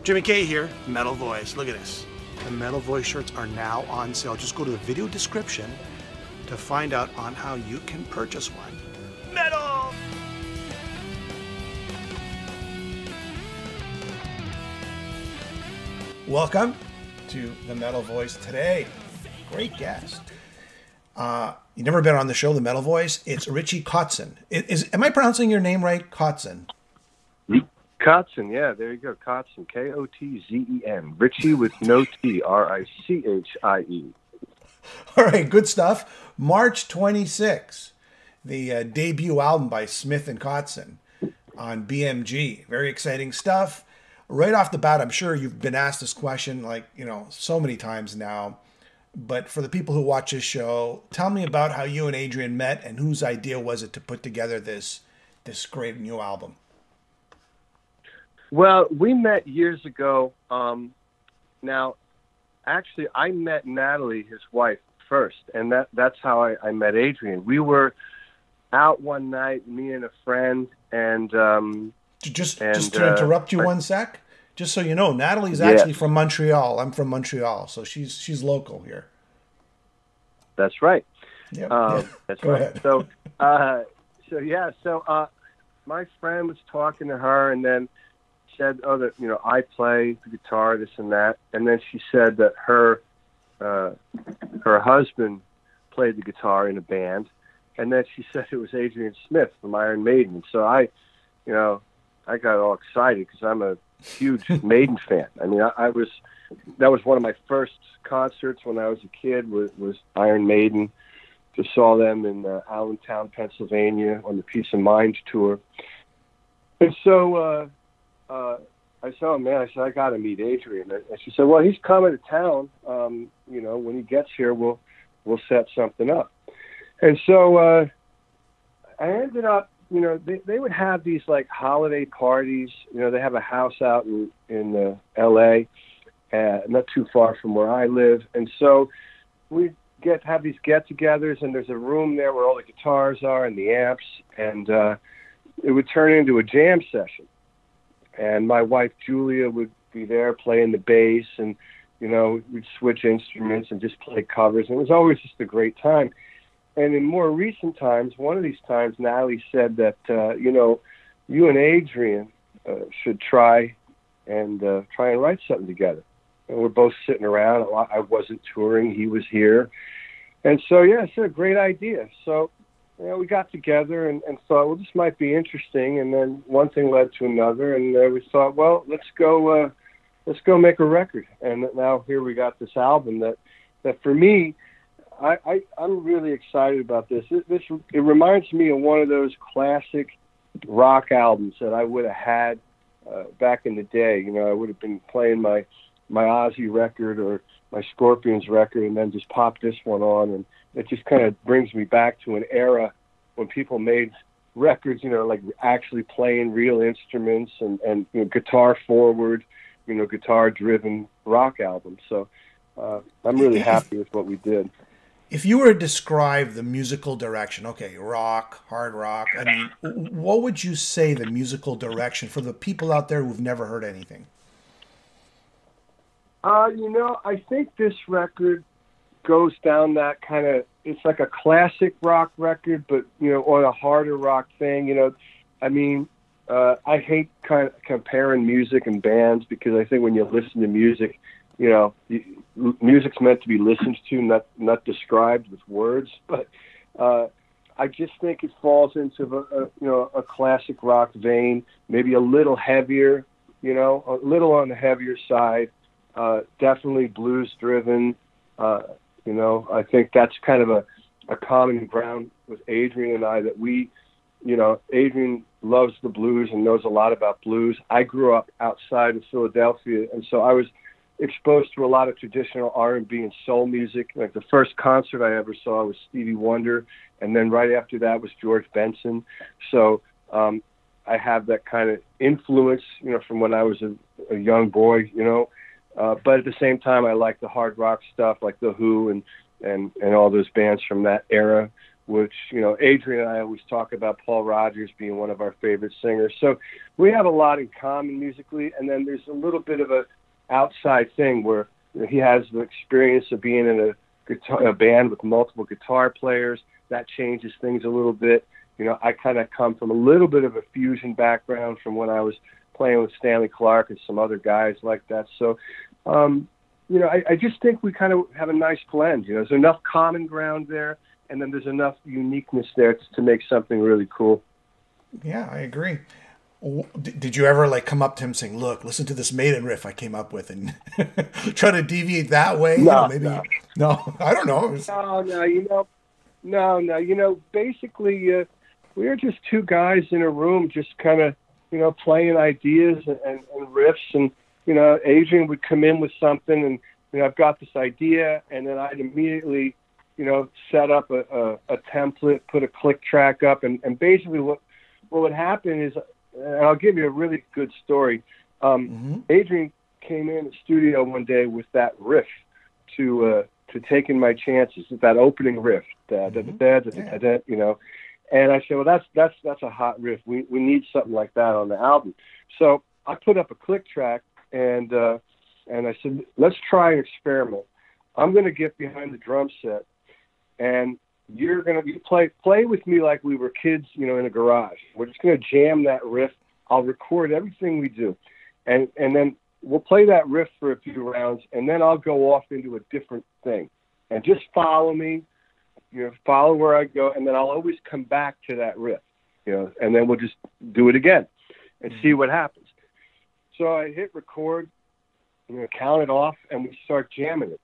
Jimmy K here, Metal Voice. Look at this. The Metal Voice shirts are now on sale. Just go to the video description to find out on how you can purchase one. Metal! Welcome to the Metal Voice today. Great guest. You've never been on the show, the Metal Voice. It's Richie Kotzen. Am I pronouncing your name right? Kotzen. Kotzen, yeah, there you go. Kotzen, K-O-T-Z-E-N. Richie with no T, R-I-C-H-I-E. All right, good stuff. March 26, the debut album by Smith and Kotzen on BMG. Very exciting stuff. Right off the bat, I'm sure you've been asked this question so many times now. But for the people who watch this show, tell me about how you and Adrian met and whose idea was it to put together this great new album. Well, we met years ago. Now, actually, I met Natalie, his wife, first, and that's how I met Adrian. We were out one night, me and a friend, and just to interrupt you one sec, just so you know, Natalie's actually from Montreal. I'm from Montreal, so she's local here. That's right. Yep. That's Go right. ahead. So my friend was talking to her, and then said, that I play the guitar, this and that, and then she said that her husband played the guitar in a band, and then she said it was Adrian Smith from Iron Maiden. And so I got all excited because I'm a huge Maiden fan. I mean, that was one of my first concerts when I was a kid was Iron Maiden. Just saw them in Allentown, Pennsylvania on the Peace of Mind tour. And so I said, I said, I got to meet Adrian. And she said, well, he's coming to town. When he gets here, we'll set something up. And so I ended up, they would have these like holiday parties. They have a house out in L.A., not too far from where I live. And so we have these get-togethers, and there's a room there where all the guitars are and the amps, and it would turn into a jam session. And my wife, Julia, would be there playing the bass, and, we'd switch instruments and just play covers. And it was always just a great time. And in more recent times, one of these times, Natalie said that, you and Adrian should try and write something together. And we're both sitting around. I wasn't touring. He was here. And so, it's a great idea. So, we got together and thought, well, this might be interesting. And then one thing led to another. And we thought, well, let's go make a record. And now here we got this album that for me, I'm really excited about this. It reminds me of one of those classic rock albums that I would have had back in the day. I would have been playing my Ozzy record or my Scorpions record, and then just pop this one on, and it just kind of brings me back to an era when people made records, like actually playing real instruments and guitar forward, guitar driven rock albums. So I'm really happy with what we did. If you were to describe the musical direction, okay, rock, hard rock, I mean, what would you say the musical direction for the people out there who've never heard anything? I think this record goes down that kind of, it's like a classic rock record, but, on a harder rock thing, I hate kind of comparing music and bands because I think when you listen to music, music's meant to be listened to, not described with words. But I just think it falls into a classic rock vein, maybe a little heavier, a little on the heavier side. Definitely blues driven. I think that's kind of a common ground with Adrian and I, that we, Adrian loves the blues and knows a lot about blues. I grew up outside of Philadelphia, and so I was exposed to a lot of traditional R&B and soul music. Like the first concert I ever saw was Stevie Wonder, and then right after that was George Benson. So I have that kind of influence, from when I was a young boy, but at the same time, I like the hard rock stuff, like The Who and all those bands from that era. which, Adrian and I always talk about Paul Rodgers being one of our favorite singers. So we have a lot in common musically, and then there's a little bit of a outside thing where he has the experience of being in a band with multiple guitar players. That changes things a little bit. I kind of come from a little bit of a fusion background from when I was playing with Stanley Clarke and some other guys like that. So, I just think we kind of have a nice blend. There's enough common ground there, and then there's enough uniqueness there to make something really cool. Yeah, I agree. Did you ever come up to him saying, "Look, listen to this Maiden riff I came up with," and try to deviate that way? No, no, I don't know. No. Basically, we were just two guys in a room, just kind of, playing ideas and riffs, and Adrian would come in with something, and I've got this idea, and then I'd immediately, set up a template, put a click track up, and basically what would happen is, and I'll give you a really good story. Adrian came in the studio one day with that riff to Taking My Chances, that opening riff, and I said, well, that's a hot riff. We need something like that on the album. So I put up a click track, and I said, let's try an experiment. I'm going to get behind the drum set, and you're going to play with me like we were kids, in a garage. We're just going to jam that riff. I'll record everything we do, and then we'll play that riff for a few rounds, and then I'll go off into a different thing, and just follow me. Follow where I go, and then I'll always come back to that riff, and then we'll just do it again and see what happens. So I hit record, count it off, and we start jamming it.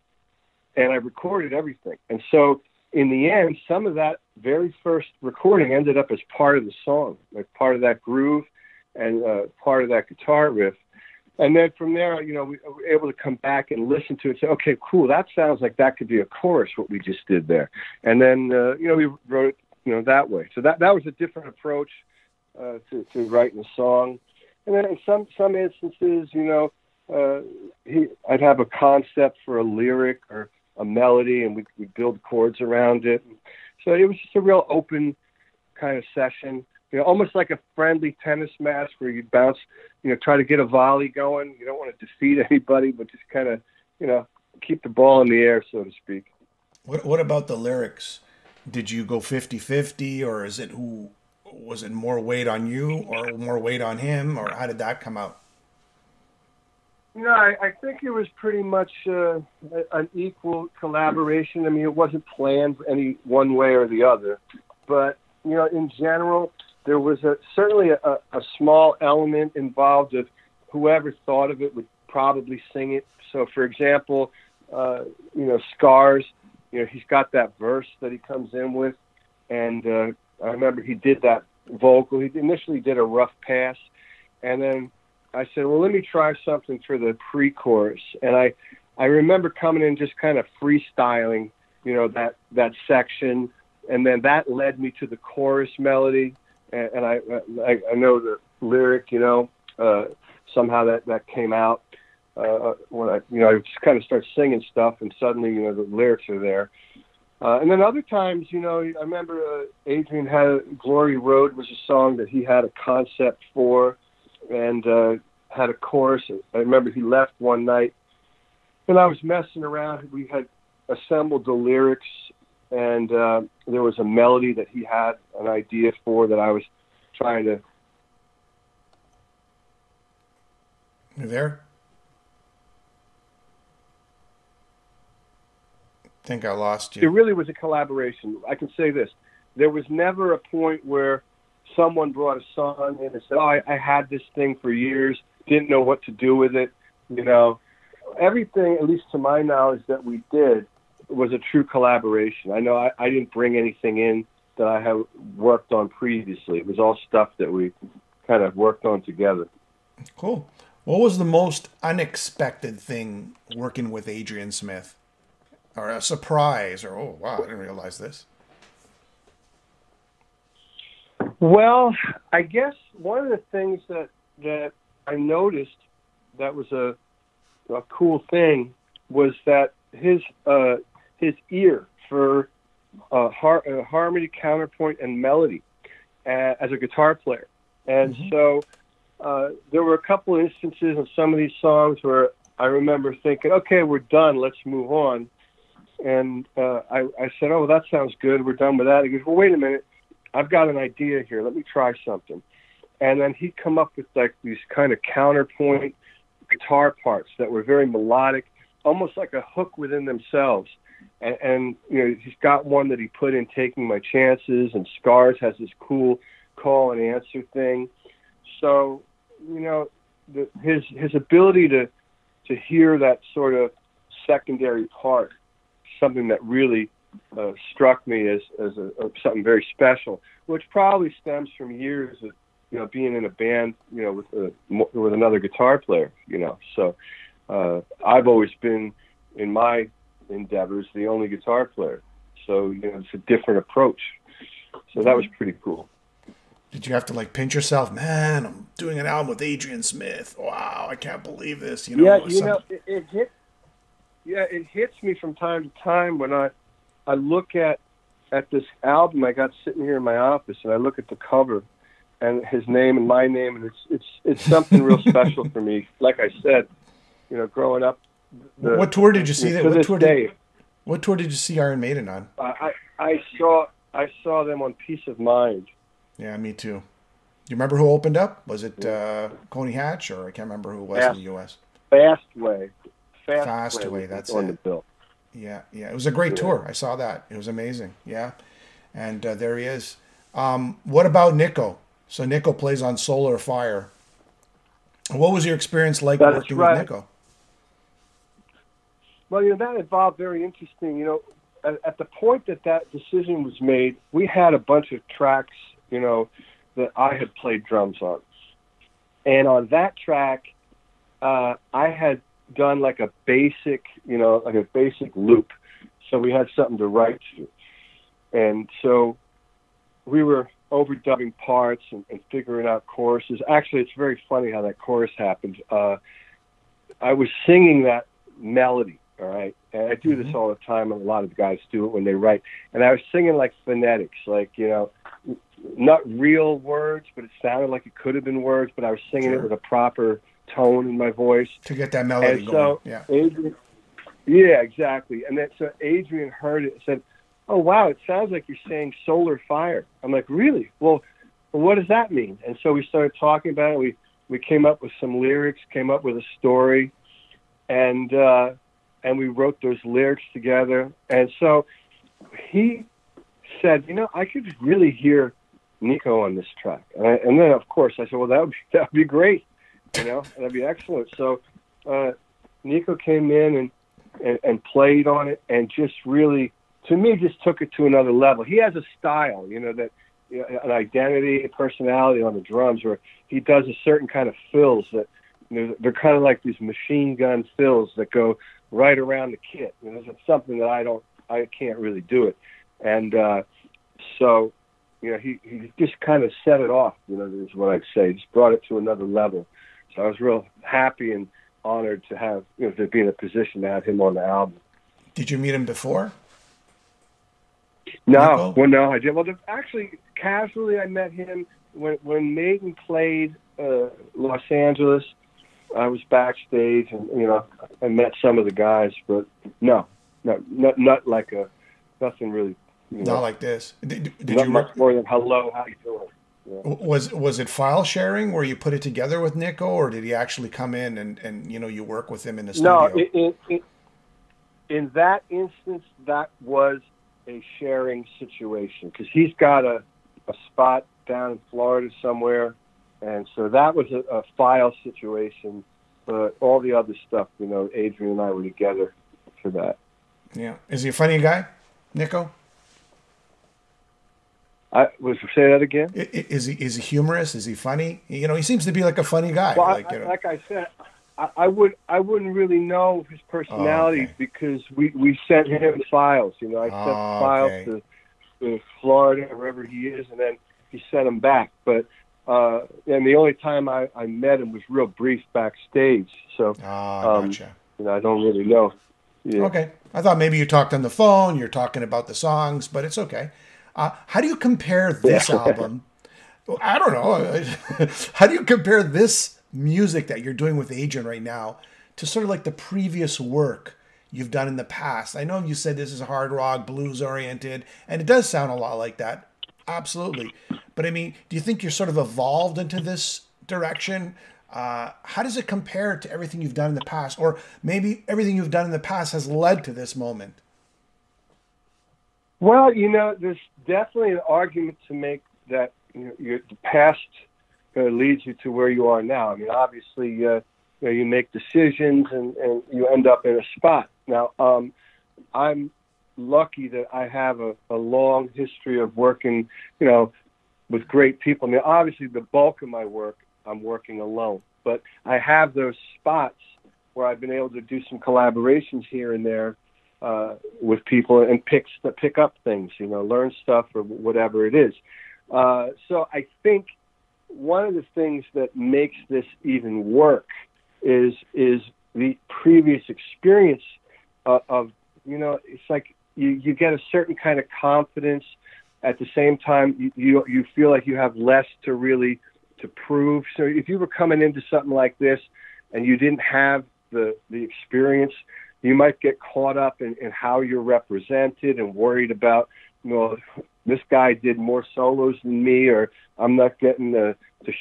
And I recorded everything. And so in the end, some of that very first recording ended up as part of the song, like part of that groove and part of that guitar riff. And then from there, we were able to come back and listen to it and say, okay, cool, that sounds like that could be a chorus, what we just did there. And then, we wrote it, that way. So that was a different approach to writing a song. And then in some instances, I'd have a concept for a lyric or a melody, and we'd build chords around it. So it was just a real open kind of session. Almost like a friendly tennis match where you bounce, try to get a volley going. You don't want to defeat anybody, but just kind of, keep the ball in the air, so to speak. What about the lyrics? Did you go 50-50, or was it more weight on you or more weight on him, or how did that come out? I think it was pretty much an equal collaboration. I mean, it wasn't planned any one way or the other, but, in general, there was certainly a small element involved of whoever thought of it would probably sing it. So, for example, Scars, he's got that verse that he comes in with, and I remember he did that vocal. He initially did a rough pass, and then I said, well, let me try something for the pre-chorus. And I remember coming in just kind of freestyling, that section, and then that led me to the chorus melody. And I know the lyric, somehow that came out when I just kind of start singing stuff, and suddenly, the lyrics are there. And then other times, I remember Adrian had Glory Road was a song that he had a concept for, and had a chorus. I remember he left one night, and I was messing around. We had assembled the lyrics, and there was a melody that he had an idea for that I was trying to. You there? I think I lost you. It really was a collaboration. I can say this. There was never a point where someone brought a song in and said, oh, I had this thing for years, didn't know what to do with it. Everything, at least to my knowledge, that we did was a true collaboration. I know I didn't bring anything in that I had worked on previously. It was all stuff that we kind of worked on together. Cool. What was the most unexpected thing working with Adrian Smith? Or a surprise, or, oh, wow, I didn't realize this. Well, I guess one of the things that I noticed that was a cool thing was that his ear for harmony, counterpoint, and melody as a guitar player. And so there were a couple of instances of some of these songs where I remember thinking, okay, we're done, let's move on. And I said, oh, well, that sounds good, we're done with that. He goes, well, wait a minute, I've got an idea here, let me try something. And then he'd come up with like these kind of counterpoint guitar parts that were very melodic, almost like a hook within themselves. And you know, he's got one that he put in Taking My Chances, and Scars has this cool call and answer thing. So, you know, his ability to hear that sort of secondary part, something that really struck me as something very special, which probably stems from years of, you know, being in a band, you know, with another guitar player, you know. So I've always been, in my endeavors, the only guitar player. So, you know, it's a different approach. So that was pretty cool. Did you have to like pinch yourself? Man, I'm doing an album with Adrian Smith. Wow, I can't believe this. You know, yeah, you know, it hits me from time to time when I look at this album I got sitting here in my office, and I look at the cover and his name and my name, and it's something real special for me. Like I said, you know, growing up. What tour did you see that? What tour did you see Iron Maiden on? I saw them on Peace of Mind. Yeah, me too. Do you remember who opened up? Was it Coney Hatch, or I can't remember who it was in the U.S. Fastway. Fastway, that's on it. the bill. Yeah, it was a great tour. I saw that. It was amazing. Yeah, and there he is. What about Nico? So Nico plays on Solar Fire. What was your experience like working with Nico? Well, you know, that involved very interesting. You know, at the point that decision was made, we had a bunch of tracks, you know, that I had played drums on. And on that track, I had done like a basic loop. So we had something to write to. And so we were overdubbing parts and figuring out choruses. Actually, it's very funny how that chorus happened. I was singing that melody. All right. And I do this all the time, and a lot of guys do it when they write. And I was singing like phonetics, like, you know, not real words, but it sounded like it could have been words, but I was singing it with a proper tone in my voice. To get that melody going. So yeah. Adrian, yeah, exactly. And then so Adrian heard it and said, oh, wow, it sounds like you're saying Solar Fire. I'm like, really? Well, what does that mean? And so we started talking about it. We came up with some lyrics, came up with a story, and we wrote those lyrics together. And so he said, you know, I could really hear Nico on this track. And then, of course, I said, well, that would be great. You know, that'd be excellent. So Nico came in and played on it, and just really, to me, just took it to another level. He has a style, you know, that, you know, an identity, a personality on the drums, where he does a certain kind of fills that, you know, they're kind of like these machine gun fills that go right around the kit. You know, it's something that I can't really do it. And so, you know, he just kind of set it off, you know, is what I'd say. Just brought it to another level. So I was real happy and honored to have, you know, to be in a position to have him on the album. Did you meet him before? No, Nico? well, no, I did. Well, actually, casually, I met him when Maiden played Los Angeles. I was backstage, and, you know, I met some of the guys, but not like nothing really. You know, not like this. Did not you much more than hello, how you doing? Yeah. Was it file sharing where you put it together with Nico, or did he actually come in and you know, you work with him in the studio? No, in that instance, that was a sharing situation, because he's got a spot down in Florida somewhere, and so that was a file situation. But all the other stuff, you know, Adrian and I were together for that. Yeah. Is he a funny guy, Nico? Say that again? Is he humorous? Is he funny? You know, he seems to be like a funny guy. Well, like I said, I wouldn't really know his personality because we sent him files. You know, I sent files to Florida, wherever he is, and then he sent them back. But and the only time I met him was real brief backstage. So gotcha. you know, I don't really know. Yeah. Okay. I thought maybe you talked on the phone, you're talking about the songs, but it's okay. How do you compare this album? I don't know. How do you compare this music that you're doing with Adrian right now to sort of like the previous work you've done in the past? I know you said this is hard rock, blues oriented, and it does sound a lot like that. Absolutely. But I mean, do you think you're sort of evolved into this direction? How does it compare to everything you've done in the past? Or maybe everything you've done in the past has led to this moment? Well, there's definitely an argument to make that the past leads you to where you are now. I mean, obviously, you make decisions and you end up in a spot. Now, I'm lucky that I have a long history of working, with great people. I mean, obviously, the bulk of my work, I'm working alone. But I have those spots where I've been able to do some collaborations here and there with people and pick up things, learn stuff or whatever it is. So I think one of the things that makes this even work is the previous experience of it's like you get a certain kind of confidence. At the same time, you feel like you have less to prove. So if you were coming into something like this and you didn't have the experience, you might get caught up in how you're represented and worried about, this guy did more solos than me, or I'm not getting to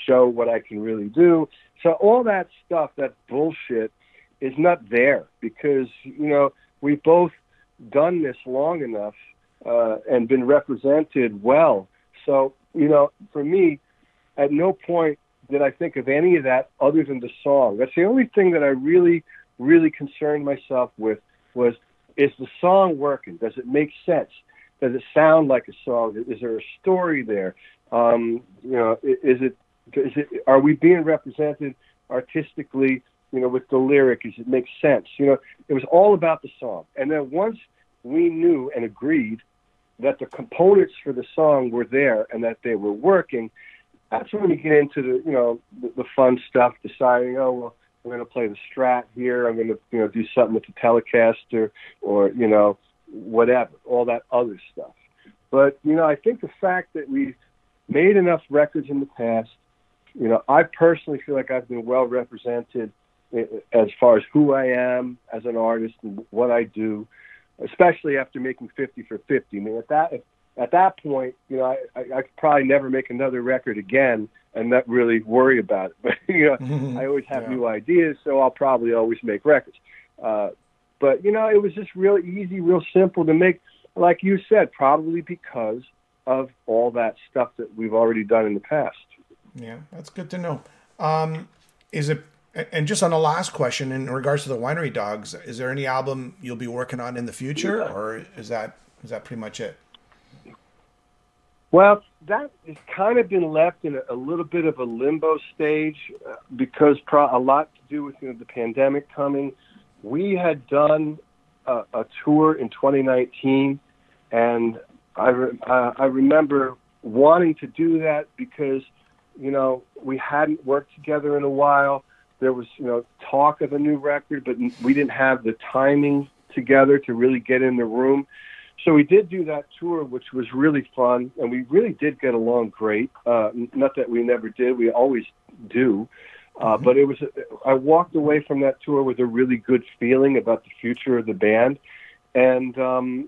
show what I can really do. So all that stuff, that bullshit, is not there because, we've both done this long enough and been represented well. So, for me, at no point did I think of any of that other than the song. That's the only thing that I really, really concerned myself with was, is the song working? Does it make sense? Does it sound like a song? Is there a story there? Is it? Are we being represented artistically? With the lyric, does it make sense? It was all about the song. And then once we knew and agreed that the components for the song were there and that they were working, that's when you get into the fun stuff, deciding, oh, well, I'm going to play the Strat here. I'm going to, do something with the Telecaster or whatever, all that other stuff. But, I think the fact that we've made enough records in the past, I personally feel like I've been well represented as far as who I am as an artist and what I do, especially after making 50 for 50. I mean, at that point, I could probably never make another record again and not really worry about it. But, I always have new ideas, so I'll probably always make records. But, it was just real easy, real simple to make, like you said, probably because of all that stuff that we've already done in the past. Yeah, that's good to know. Is it, and just on the last question, in regards to the Winery Dogs, is there any album you'll be working on in the future, or is that pretty much it? Well, that has kind of been left in a little bit of a limbo stage because a lot to do with the pandemic coming. We had done a tour in 2019, and I remember wanting to do that because, we hadn't worked together in a while. There was, talk of a new record, but we didn't have the timing together to really get in the room. So we did do that tour, which was really fun, and we really did get along great. Not that we never did, we always do. But I walked away from that tour with a really good feeling about the future of the band. And,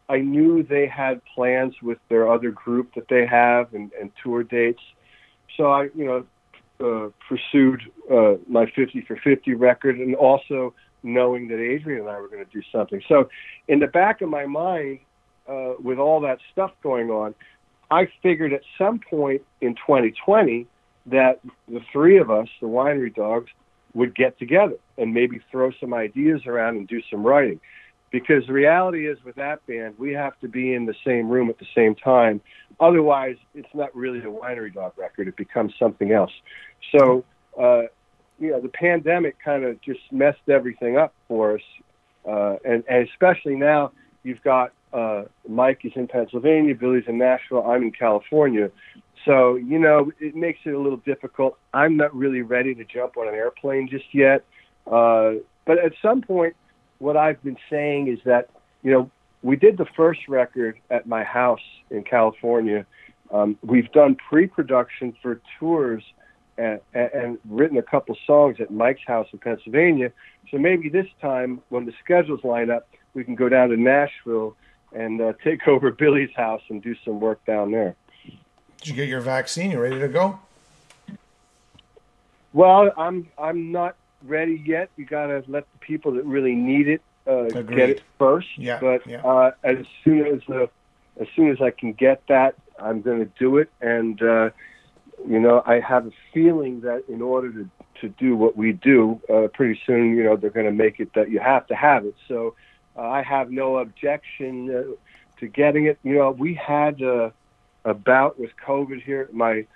I knew they had plans with their other group that they have and tour dates. So I, pursued my 50 for 50 record, and also knowing that Adrian and I were going to do something. So in the back of my mind, with all that stuff going on, I figured at some point in 2020 that the three of us, the Winery Dogs, would get together and maybe throw some ideas around and do some writing. Because the reality is with that band, we have to be in the same room at the same time. Otherwise, it's not really a Winery Dog record. It becomes something else. So, the pandemic kind of just messed everything up for us. And especially now, you've got Mike is in Pennsylvania, Billy's in Nashville, I'm in California. So, it makes it a little difficult. I'm not really ready to jump on an airplane just yet. But at some point, what I've been saying is that, you know, we did the first record at my house in California. We've done pre-production for tours and written a couple songs at Mike's house in Pennsylvania. So maybe this time, when the schedules line up, we can go down to Nashville and take over Billy's house and do some work down there. Did you get your vaccine? You ready to go? Well, I'm not ready yet. You got to let the people that really need it get it first. Yeah. But yeah. As soon as I can get that, I'm going to do it. And you know, I have a feeling that in order to do what we do, pretty soon, you know, they're going to make it that you have to have it. So I have no objection to getting it. You know, we had a bout with COVID here. My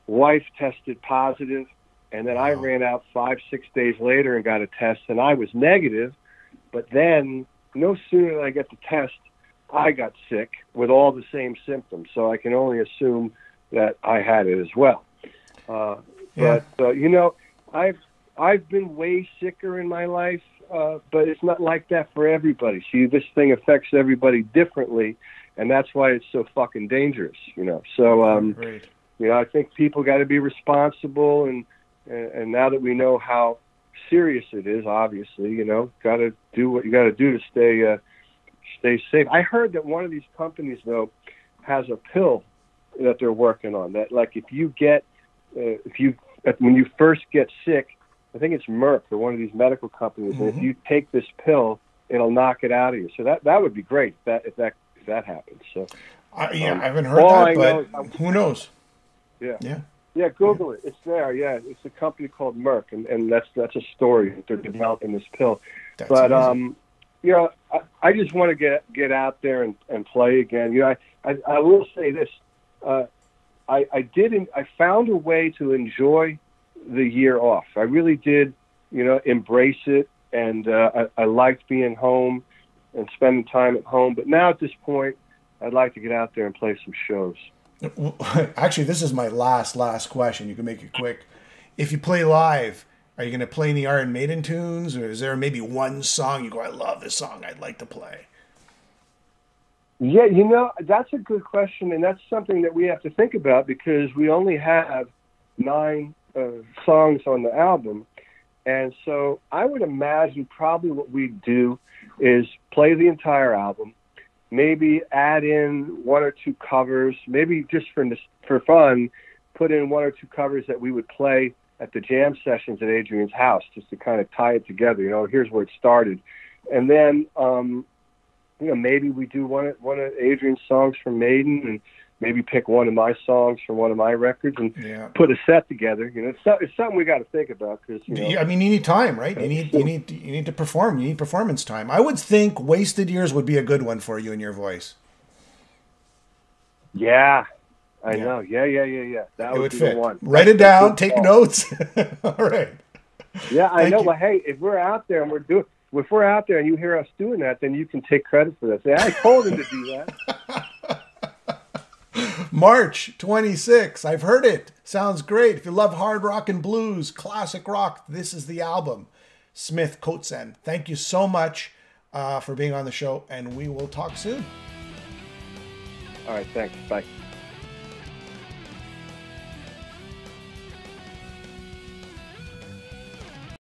wife tested positive, and then I ran out 5-6 days later and got a test, and I was negative. But then no sooner than I get the test, I got sick with all the same symptoms. So I can only assume that I had it as well. But you know, I've been way sicker in my life, but it's not like that for everybody. See, this thing affects everybody differently, and that's why it's so fucking dangerous, you know. So, you know, I think people got to be responsible, and now that we know how serious it is, obviously, you know, got to do what you got to do to stay safe. I heard that one of these companies, though, has a pill that they're working on. That, like, if you get, when you first get sick, I think it's Merck or one of these medical companies, and if you take this pill, it'll knock it out of you. So that would be great if that happens. So I haven't heard that, but who knows? Yeah, Google it. It's there. Yeah, it's a company called Merck, and that's a story that they're developing this pill. That's but amazing. You know, I just want to get out there and play again. You know, I will say this. I found a way to enjoy the year off. I really did, you know, embrace it, and I liked being home and spending time at home. But now at this point, I'd like to get out there and play some shows. Actually, this is my last question. You can make it quick. If you play live, are you going to play any Iron Maiden tunes, or is there maybe one song you go, I love this song, I'd like to play? Yeah, you know, that's a good question, and that's something that we have to think about because we only have 9 songs on the album. And so I would imagine probably what we'd do is play the entire album, maybe add in 1 or 2 covers, maybe just for fun, put in 1 or 2 covers that we would play at the jam sessions at Adrian's house, just to kind of tie it together. You know, here's where it started. And then, you know, maybe we do one of Adrian's songs from Maiden, and maybe pick one of my songs from one of my records, and put a set together. You know, it's something we got to think about because, you know, I mean, you need time, right? You need to perform. You need performance time. I would think "Wasted Years" would be a good one for you and your voice. Yeah, I know. Yeah. That would be fit. The one. Write it down. Take notes. All right. Yeah, I know. But hey, if we're out there and if we're out there and you hear us doing that, then you can take credit for that. Say, I told him to do that. March 26. I've heard it. Sounds great. If you love hard rock and blues, classic rock, this is the album. Smith Kotzen. Thank you so much for being on the show, and we will talk soon. All right, thanks. Bye.